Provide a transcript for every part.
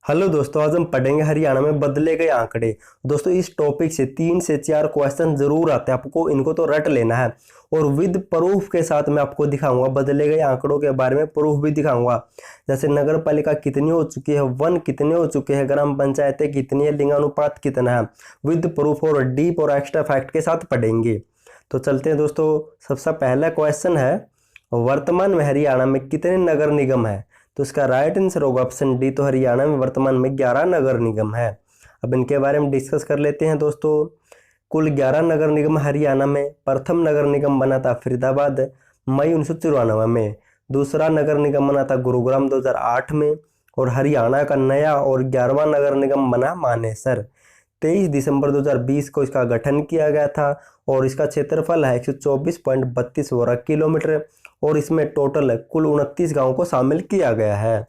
Hello दोस्तों, आज हम पढ़ेंगे हरियाणा में बदले गए आंकड़े। दोस्तों, इस टॉपिक से 3 से 4 क्वेश्चन जरूर आते हैं, आपको इनको तो रट लेना है। और विद प्रूफ के साथ मैं आपको दिखाऊंगा, बदले गए आंकड़ों के बारे में प्रूफ भी दिखाऊंगा। जैसे नगर पालिका कितनी हो चुकी है, वन कितने हो चुके हैं, ग्राम पंचायतें कितनी है, लिंगानुपात कितना है, विद प्रूफ और डीप और एक्स्ट्रा फैक्ट के साथ पढ़ेंगे। तो चलते हैं दोस्तों। सबसे पहला क्वेश्चन है, वर्तमान में हरियाणा में कितने नगर निगम है? तो इसका राइट आंसर होगा ऑप्शन डी। तो हरियाणा में वर्तमान में 11 नगर निगम है। अब इनके बारे में डिस्कस कर लेते हैं दोस्तों। कुल 11 नगर निगम हरियाणा में। प्रथम नगर निगम बना था फरीदाबाद मई 1994 में। दूसरा नगर निगम बना था गुरुग्राम 2008 में। और हरियाणा का नया और 11वां नगर निगम बना मानेसर। 23 दिसंबर 2020 को इसका गठन किया गया था। और इसका क्षेत्रफल है 124.32 वर्ग किलोमीटर। और इसमें टोटल कुल 29 गांवों को शामिल किया गया है।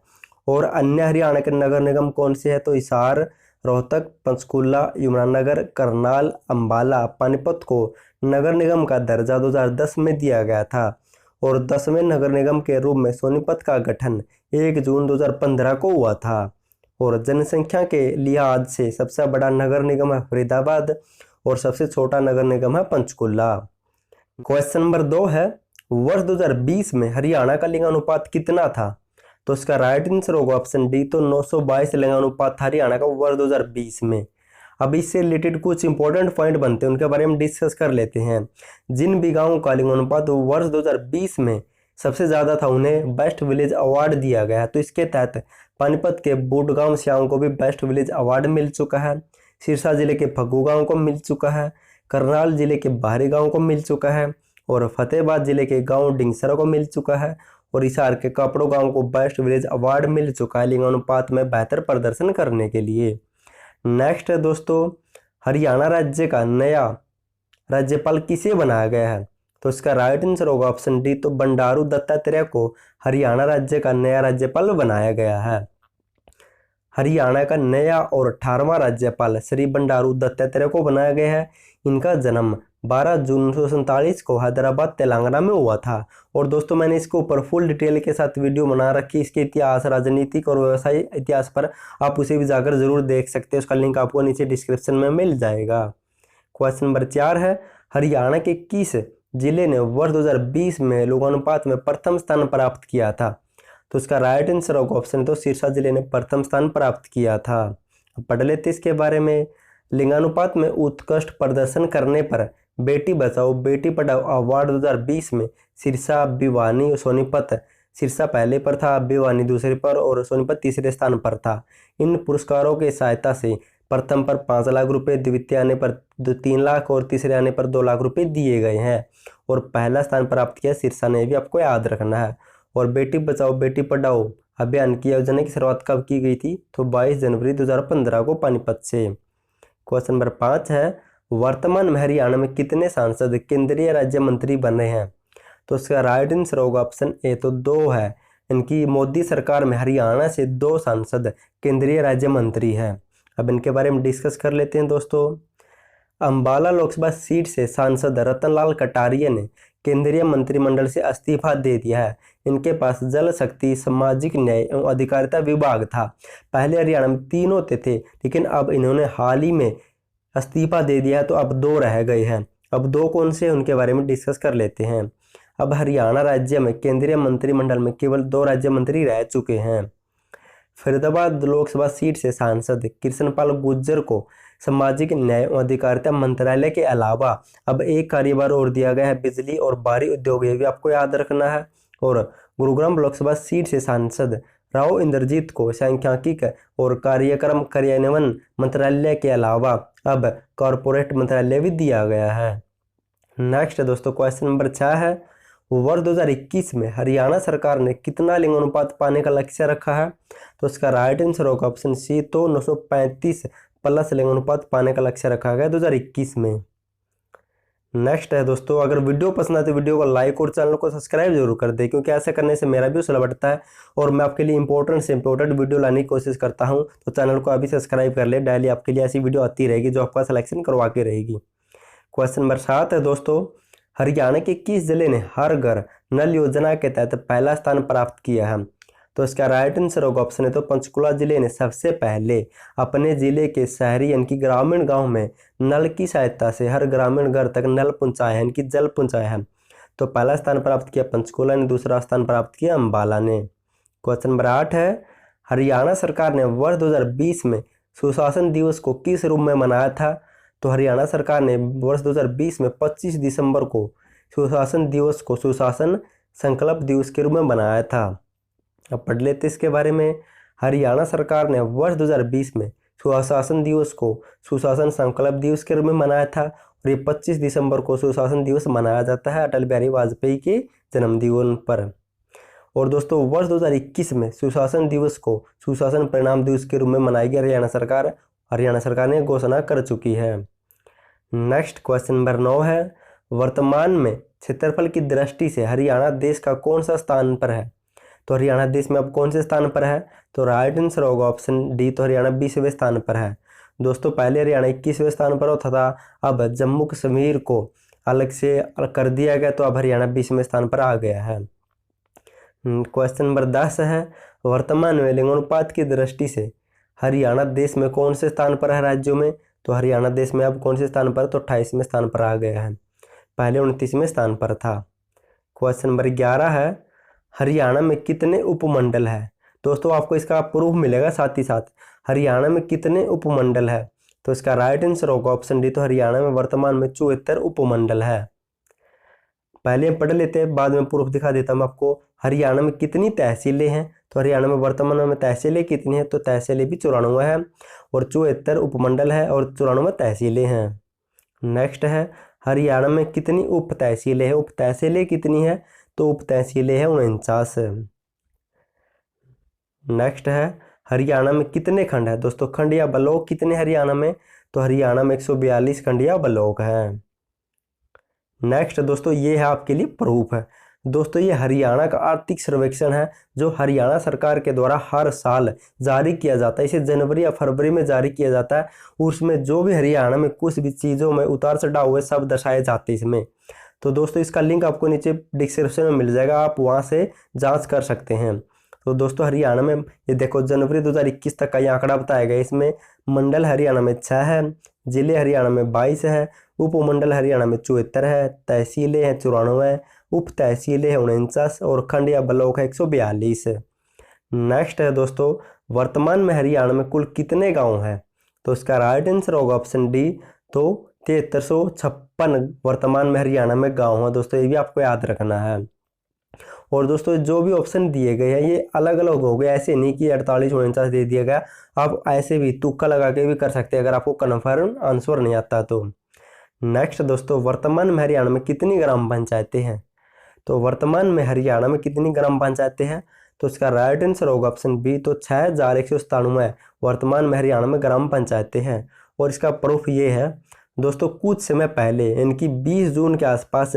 और अन्य हरियाणा के नगर निगम कौन से हैं? तो हिसार, रोहतक, पंचकूला, यमुनानगर, करनाल, अंबाला, पानीपत को नगर निगम का दर्जा 2010 में दिया गया था। और 10वें नगर निगम के रूप में सोनीपत का गठन 1 जून 2015 को हुआ था। और जनसंख्या के लिहाज से सबसे बड़ा नगर निगम है फरीदाबाद और सबसे छोटा नगर निगम है पंचकुला। क्वेश्चन नंबर 2 है, वर्ष 2020 में हरियाणा का लिंगानुपात कितना था? तो इसका राइट आंसर होगा ऑप्शन डी। तो 922 लिंगानुपात था हरियाणा का वर्ष 2020 में। अब इससे रिलेटेड कुछ इंपॉर्टेंट पॉइंट बनते हैं, उनके बारे में डिस्कस कर लेते हैं। जिन भी गांवों का लिंगानुपात वर्ष 2020 में सबसे ज़्यादा था, उन्हें बेस्ट विलेज अवार्ड दिया गया है। तो इसके तहत पानीपत के बूडगांव श्याम को भी बेस्ट विलेज अवार्ड मिल चुका है। सिरसा जिले के फग्गू गांव को मिल चुका है। करनाल जिले के बाहरी गांव को मिल चुका है। और फतेहाबाद जिले के गांव डिंगसरा को मिल चुका है। और हिसार के कपड़ो गांव को बेस्ट विलेज अवार्ड मिल चुका है लिंगानुपात में बेहतर प्रदर्शन करने के लिए। नेक्स्ट है दोस्तों, हरियाणा राज्य का नया राज्यपाल किसे बनाया गया है? तो इसका राइट आंसर होगा ऑप्शन डी। तो बंडारू दत्तात्रेय को हरियाणा राज्य का नया राज्यपाल बनाया गया है। हरियाणा का नया और 18वां राज्यपाल श्री बंडारू दत्तात्रेय को बनाया गया है। इनका जन्म 12 जून 1947 को हैदराबाद तेलंगाना में हुआ था। और दोस्तों, मैंने इसके ऊपर फुल डिटेल के साथ वीडियो बना रखी, इसके इतिहास, राजनीतिक और व्यवसायिक इतिहास पर। आप उसे भी जाकर जरूर देख सकते हैं, उसका लिंक आपको नीचे डिस्क्रिप्शन में मिल जाएगा। क्वेश्चन नंबर 4 है, हरियाणा के किस जिले ने वर्ष 2020 में लिंगानुपात में प्रथम स्थान प्राप्त किया था? तो इसका राइट आंसर होगा ऑप्शन तो सिरसा जिले ने प्रथम स्थान प्राप्त किया था। पढ़ लेते इसके बारे में। लिंगानुपात में उत्कृष्ट प्रदर्शन करने पर बेटी बचाओ बेटी पढ़ाओ अवार्ड 2020 में सिरसा, भिवानी और सोनीपत। सिरसा पहले पर था, भिवानी दूसरे पर और सोनीपत तीसरे स्थान पर था। इन पुरस्कारों की सहायता से प्रथम पर 5 लाख रुपए, द्वितीय आने पर 3 लाख और तीसरे आने पर 2 लाख रुपए दिए गए हैं। और पहला स्थान प्राप्त किया सिरसा ने, भी आपको याद रखना है। और बेटी बचाओ बेटी पढ़ाओ अभियान की योजना की शुरुआत कब की गई थी? तो 22 जनवरी 2015 को पानीपत से। क्वेश्चन नंबर 5 है, वर्तमान में हरियाणा में कितने सांसद केंद्रीय राज्य मंत्री बने हैं? तो इसका राइट आंसर होगा ऑप्शन ए। तो 2 है। इनकी मोदी सरकार में हरियाणा से 2 सांसद केंद्रीय राज्य मंत्री हैं। अब इनके बारे में डिस्कस कर लेते हैं दोस्तों। अंबाला लोकसभा सीट से सांसद रतनलाल कटारिया ने केंद्रीय मंत्रिमंडल से इस्तीफा दे दिया है। इनके पास जल शक्ति, सामाजिक न्याय एवं अधिकारिता विभाग था। पहले हरियाणा में 3 होते थे, लेकिन अब इन्होंने हाल ही में इस्तीफा दे दिया है, तो अब 2 रह गए हैं। अब 2 कौन से, उनके बारे में डिस्कस कर लेते हैं। अब हरियाणा राज्य में केंद्रीय मंत्रिमंडल में केवल 2 राज्य मंत्री रह चुके हैं। फरीदाबाद लोकसभा सीट से सांसद कृष्णपाल गुर्जर को सामाजिक न्याय एवं अधिकारिता मंत्रालय के अलावा अब एक कार्यभार और दिया गया है, बिजली और भारी उद्योग, ये भी आपको याद रखना है। और गुरुग्राम लोकसभा सीट से सांसद राव इंद्रजीत को सांख्यिकी और कार्यक्रम कार्यान्वयन मंत्रालय के अलावा अब कॉरपोरेट मंत्रालय भी दिया गया है। नेक्स्ट है दोस्तों, क्वेश्चन नंबर 6 है, वर्ष 2021 में हरियाणा सरकार ने कितना लिंगानुपात पाने का लक्ष्य रखा है? तो इसका राइट आंसर होगा ऑप्शन सी। तो 935 प्लस लिंगानुपात पाने का लक्ष्य रखा गया 2021 में। नेक्स्ट है दोस्तों, अगर वीडियो पसंद आए तो वीडियो को लाइक और चैनल को सब्सक्राइब जरूर कर दें, क्योंकि ऐसा करने से मेरा भी हौसला बढ़ता है और मैं आपके लिए इंपॉर्टेंट से इंपॉर्टेंट वीडियो लाने की कोशिश करता हूं। तो चैनल को अभी सब्सक्राइब कर ले, डेली आपके लिए ऐसी वीडियो आती रहेगी जो आपका सिलेक्शन करवा के रहेगी। क्वेश्चन नंबर 7 है दोस्तों, हरियाणा के किस जिले ने हर घर नल योजना के तहत पहला स्थान प्राप्त किया है? तो इसका राइट आंसर होगा ऑप्शन है तो पंचकुला जिले ने सबसे पहले अपने जिले के शहरी यानी कि ग्रामीण गांव में नल की सहायता से हर ग्रामीण घर तक नल पहुंचाया है, यानी कि जल पहुंचाया है। तो पहला स्थान प्राप्त किया पंचकुला ने, दूसरा स्थान प्राप्त किया अंबाला ने। क्वेश्चन नंबर 8 है, हरियाणा सरकार ने वर्ष 2020 में सुशासन दिवस को किस रूप में मनाया था? तो हरियाणा सरकार ने वर्ष 2020 में 25 दिसंबर को सुशासन दिवस को सुशासन संकल्प दिवस के रूप में बनाया था। अब पढ़ लेते इसके बारे में। हरियाणा सरकार ने वर्ष 2020 में सुशासन दिवस को सुशासन संकल्प दिवस के रूप में मनाया था और ये 25 दिसंबर को सुशासन दिवस मनाया जाता है अटल बिहारी वाजपेयी के जन्मदिन पर। और दोस्तों वर्ष 2021 में सुशासन दिवस को सुशासन परिणाम दिवस के रूप में मनाई गई हरियाणा सरकार ने घोषणा कर चुकी है। नेक्स्ट क्वेश्चन नंबर 9 है, वर्तमान में क्षेत्रफल की दृष्टि से हरियाणा देश का कौन सा स्थान पर है? तो हरियाणा देश में अब कौन से स्थान पर है? तो राइट आंसर होगा ऑप्शन डी, तो हरियाणा 20वें स्थान पर है। दोस्तों पहले हरियाणा 21वें स्थान पर होता था, अब जम्मू कश्मीर को अलग से कर दिया गया तो अब हरियाणा 20वें स्थान पर आ गया है। क्वेश्चन नंबर 10 है, वर्तमान में लिंगानुपात की दृष्टि से हरियाणा देश में कौन से स्थान पर है राज्यों में? तो हरियाणा देश में अब कौन से स्थान पर? तो 28वें स्थान पर आ गया है, पहले 29वें स्थान पर था। क्वेश्चन नंबर 11 है, हरियाणा में कितने उपमंडल है? दोस्तों आपको इसका प्रूफ मिलेगा साथ ही साथ, हरियाणा में कितने उपमंडल है? तो इसका राइट आंसर होगा ऑप्शन डी, तो हरियाणा में वर्तमान में 74 उपमंडल है। पहले हम पढ़ लेते हैं, बाद में प्रूफ दिखा देता हूँ आपको। हरियाणा में कितनी तहसीलें हैं? तो हरियाणा में वर्तमान में तहसीलें कितनी हैं? तो तहसीलें भी 94 है और 74 उपमंडल है और 94 तहसीलें हैं। नेक्स्ट है, हरियाणा में कितनी उप तहसीलें हैं? उप तहसीलें कितनी है? तो उप तहसीलें हैं 49। नेक्स्ट है, हरियाणा में कितने खंड है? दोस्तों खंड या ब्लॉक कितने हरियाणा में? तो हरियाणा में 142 खंड या ब्लॉक है। नेक्स्ट दोस्तों ये है आपके लिए प्रूफ है। दोस्तों ये हरियाणा का आर्थिक सर्वेक्षण है जो हरियाणा सरकार के द्वारा हर साल जारी किया जाता है। इसे जनवरी या फरवरी में जारी किया जाता है। उसमें जो भी हरियाणा में कुछ भी चीज़ों में उतार चढ़ाव हुए सब दर्शाए जाते हैं इसमें। तो दोस्तों इसका लिंक आपको नीचे डिस्क्रिप्शन में मिल जाएगा, आप वहाँ से जाँच कर सकते हैं। तो दोस्तों हरियाणा में ये देखो जनवरी 2021 तक का ये आंकड़ा बताया गया। इसमें मंडल हरियाणा में 6 है, जिले हरियाणा में 22 है, उपमंडल हरियाणा में 74 है, तहसीलें हैं 94, उप तहसीलें हैं 49 और खंड या ब्लॉक है 142। नेक्स्ट है दोस्तों, वर्तमान में हरियाणा में कुल कितने गांव हैं? तो इसका राइट आंसर होगा ऑप्शन डी, तो 7356 वर्तमान में हरियाणा में गांव हैं। दोस्तों ये भी आपको याद रखना है। और दोस्तों जो भी ऑप्शन दिए गए हैं ये अलग अलग हो गए, ऐसे नहीं कि 48 49 दे दिया गया। आप ऐसे भी तुक्का लगा के भी कर सकते हैं अगर आपको कन्फर्म आंसर नहीं आता तो। नेक्स्ट दोस्तों, वर्तमान में हरियाणा में कितनी ग्राम पंचायतें हैं? तो वर्तमान में हरियाणा में कितनी ग्राम पंचायतें हैं? तो इसका राइट आंसर होगा ऑप्शन बी, तो 6197 वर्तमान में हरियाणा में ग्राम पंचायतें हैं। और इसका प्रूफ ये है दोस्तों, कुछ समय पहले इनकी 20 जून के आसपास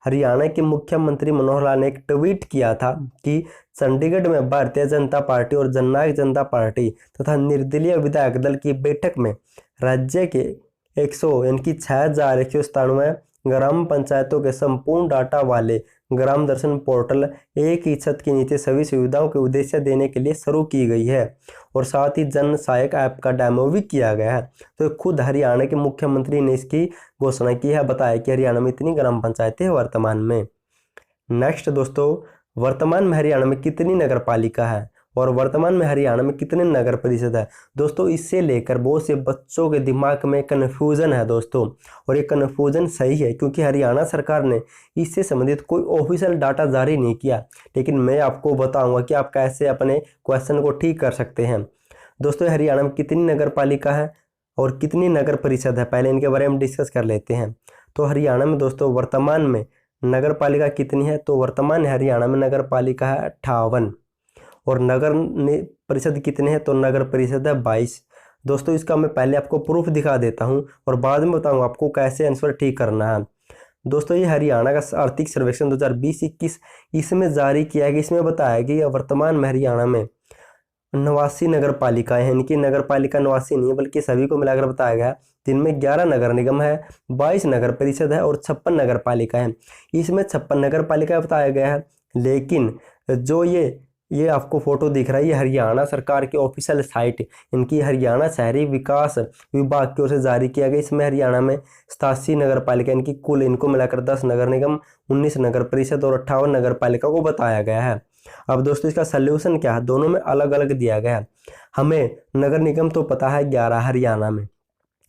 हरियाणा के मुख्यमंत्री मनोहर लाल ने एक ट्वीट किया था कि चंडीगढ़ में भारतीय जनता पार्टी और जननायक जनता पार्टी तथा निर्दलीय विधायक दल की बैठक में राज्य के 6197 ग्राम पंचायतों के संपूर्ण डाटा वाले ग्राम दर्शन पोर्टल एक ही छत के नीचे सभी सुविधाओं के उद्देश्य देने के लिए शुरू की गई है और साथ ही जन सहायक ऐप का डेमो भी किया गया है। तो खुद हरियाणा के मुख्यमंत्री ने इसकी घोषणा की है, बताया कि हरियाणा में इतनी ग्राम पंचायतें हैं वर्तमान में। नेक्स्ट दोस्तों, वर्तमान में हरियाणा में कितनी नगर पालिका है और वर्तमान में हरियाणा में कितने नगर परिषद है? दोस्तों इससे लेकर बहुत से बच्चों के दिमाग में कन्फ्यूज़न है दोस्तों, और ये कन्फ्यूज़न सही है क्योंकि हरियाणा सरकार ने इससे संबंधित कोई ऑफिशियल डाटा जारी नहीं किया। लेकिन मैं आपको बताऊंगा कि आप कैसे अपने क्वेश्चन को ठीक कर सकते हैं। दोस्तों हरियाणा में कितनी नगर पालिका है और कितनी नगर परिषद है, पहले इनके बारे में डिस्कस कर लेते हैं। तो हरियाणा में दोस्तों वर्तमान में नगर पालिका कितनी है? तो वर्तमान हरियाणा में नगर पालिका है 58 और नगर परिषद कितने हैं? तो नगर परिषद है 22। दोस्तों इसका मैं पहले आपको प्रूफ दिखा देता हूं और बाद में बताऊंगा आपको कैसे आंसर ठीक करना है। दोस्तों ये हरियाणा का आर्थिक सर्वेक्षण 2020-21 इसमें जारी किया गया। इसमें बताया गया वर्तमान में हरियाणा में 89 नगर पालिकाएं हैं। इनकी नगर पालिका 89 नहीं है बल्कि सभी को मिलाकर बताया गया, जिनमें 11 नगर निगम है, 22 नगर परिषद है और 56 नगर पालिका है। इसमें 56 नगर पालिका बताया गया है, लेकिन जो ये ये आपको फोटो दिख रहा है, ये हरियाणा सरकार की ऑफिशियल साइट, इनकी हरियाणा शहरी विकास विभाग की ओर से जारी किया गया। इसमें हरियाणा में 87 नगर पालिका, इनकी कुल इनको मिलाकर 10 नगर निगम, 19 नगर परिषद और 58 नगर पालिका को बताया गया है। अब दोस्तों इसका सोल्यूशन क्या है, दोनों में अलग अलग दिया गया है। हमें नगर निगम तो पता है 11 हरियाणा में,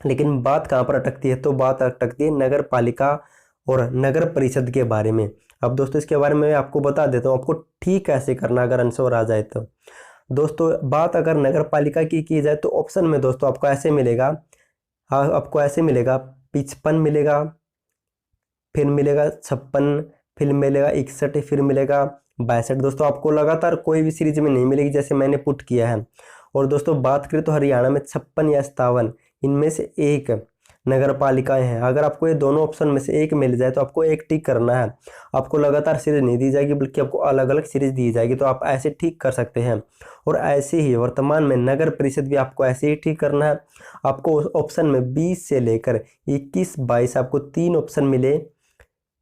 लेकिन बात कहाँ पर अटकती है, तो बात अटकती है नगर पालिका और नगर परिषद के बारे में। अब दोस्तों इसके बारे में आपको बता देता हूँ, आपको ठीक कैसे करना अगर आंसर आ जाए तो। दोस्तों बात अगर नगर पालिका की जाए तो ऑप्शन में दोस्तों आपको ऐसे मिलेगा, आपको ऐसे मिलेगा 55 मिलेगा, फिर मिलेगा 56, फिर मिलेगा 61, फिर मिलेगा 62। दोस्तों आपको लगातार कोई भी सीरीज में नहीं मिलेगी जैसे मैंने पुट किया है। और दोस्तों बात करें तो हरियाणा में 56 या 57 इनमें से एक नगर पालिकाएं हैं। अगर आपको ये दोनों ऑप्शन में से एक मिल जाए तो आपको एक टिक करना है। आपको लगातार सीरीज नहीं दी जाएगी बल्कि आपको अलग अलग सीरीज दी जाएगी, तो आप ऐसे ठीक कर सकते हैं। और ऐसे ही वर्तमान में नगर परिषद भी आपको ऐसे ही ठीक करना है। आपको ऑप्शन में 20 से लेकर 21, 22 आपको 3 ऑप्शन मिले,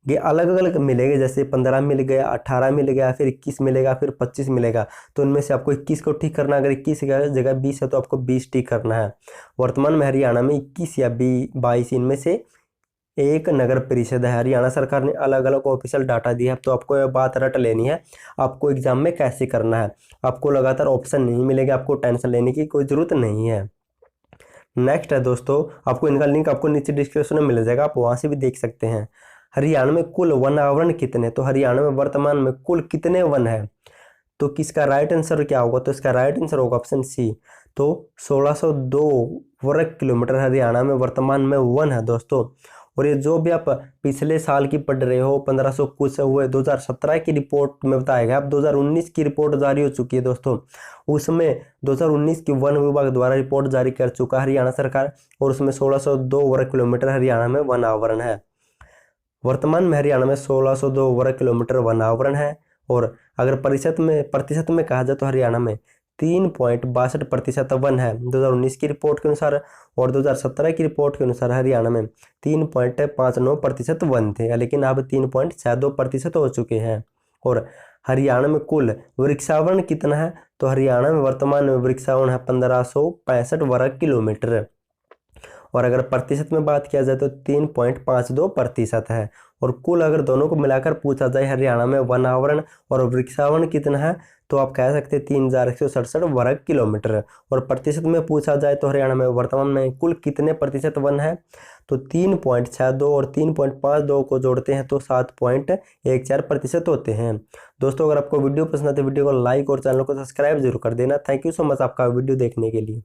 ये अलग अलग मिलेंगे, जैसे 15 मिल गया, 18 मिल गया, फिर 21 मिलेगा, फिर 25 मिलेगा। तो इनमें से आपको 21 को ठीक करना, अगर 21 की जगह 20 है तो आपको 20 ठीक करना है। वर्तमान में हरियाणा में 21 या 22 इनमें से एक नगर परिषद है। हरियाणा सरकार ने अलग अलग ऑफिशियल डाटा दिया है, तो आपको यह बात रट लेनी है आपको एग्जाम में कैसे करना है। आपको लगातार ऑप्शन नहीं मिलेंगे, आपको टेंशन लेने की कोई ज़रूरत नहीं है। नेक्स्ट है दोस्तों, आपको इनका लिंक आपको नीचे डिस्क्रिप्शन में मिल जाएगा, आप वहाँ से भी देख सकते हैं। हरियाणा में कुल वन आवरण कितने, तो हरियाणा में वर्तमान में कुल कितने वन है, तो किसका राइट आंसर क्या होगा, तो इसका राइट आंसर होगा ऑप्शन सी। तो 1602 वर्ग किलोमीटर हरियाणा में वर्तमान में वन है दोस्तों। और ये जो भी आप पिछले साल की पढ़ रहे हो 1500 कुछ हुए 2017 की रिपोर्ट में बताया गया। अब 2019 की रिपोर्ट जारी हो चुकी है दोस्तों, उसमें 2019 की वन विभाग द्वारा रिपोर्ट जारी कर चुका हरियाणा सरकार, और उसमें 1602 वर्ग किलोमीटर हरियाणा में वन आवरण है। वर्तमान में हरियाणा में 1602 वर्ग किलोमीटर वन आवरण है। और अगर प्रतिशत में कहा जाए तो हरियाणा में 3.62% वन है 2019 की रिपोर्ट के अनुसार, और 2017 की रिपोर्ट के अनुसार हरियाणा में 3.59% वन थे, लेकिन अब 3.62% हो चुके हैं। और हरियाणा में कुल वृक्षावरण कितना है, तो हरियाणा में वर्तमान में वृक्षावरण है 1565 वर्ग किलोमीटर। और अगर प्रतिशत में बात किया जाए तो 3.52% है। और कुल अगर दोनों को मिलाकर पूछा जाए हरियाणा में वन आवरण और वृक्षावरण कितना है, तो आप कह सकते हैं 3167 वर्ग किलोमीटर। और प्रतिशत में पूछा जाए तो हरियाणा में वर्तमान में कुल कितने प्रतिशत वन है, तो 3.62 और 3.52 को जोड़ते हैं तो 7.14% होते हैं। दोस्तों अगर आपको वीडियो पसंद आए तो वीडियो को लाइक और चैनल को सब्सक्राइब जरूर कर देना। थैंक यू सो मच आपका वीडियो देखने के लिए।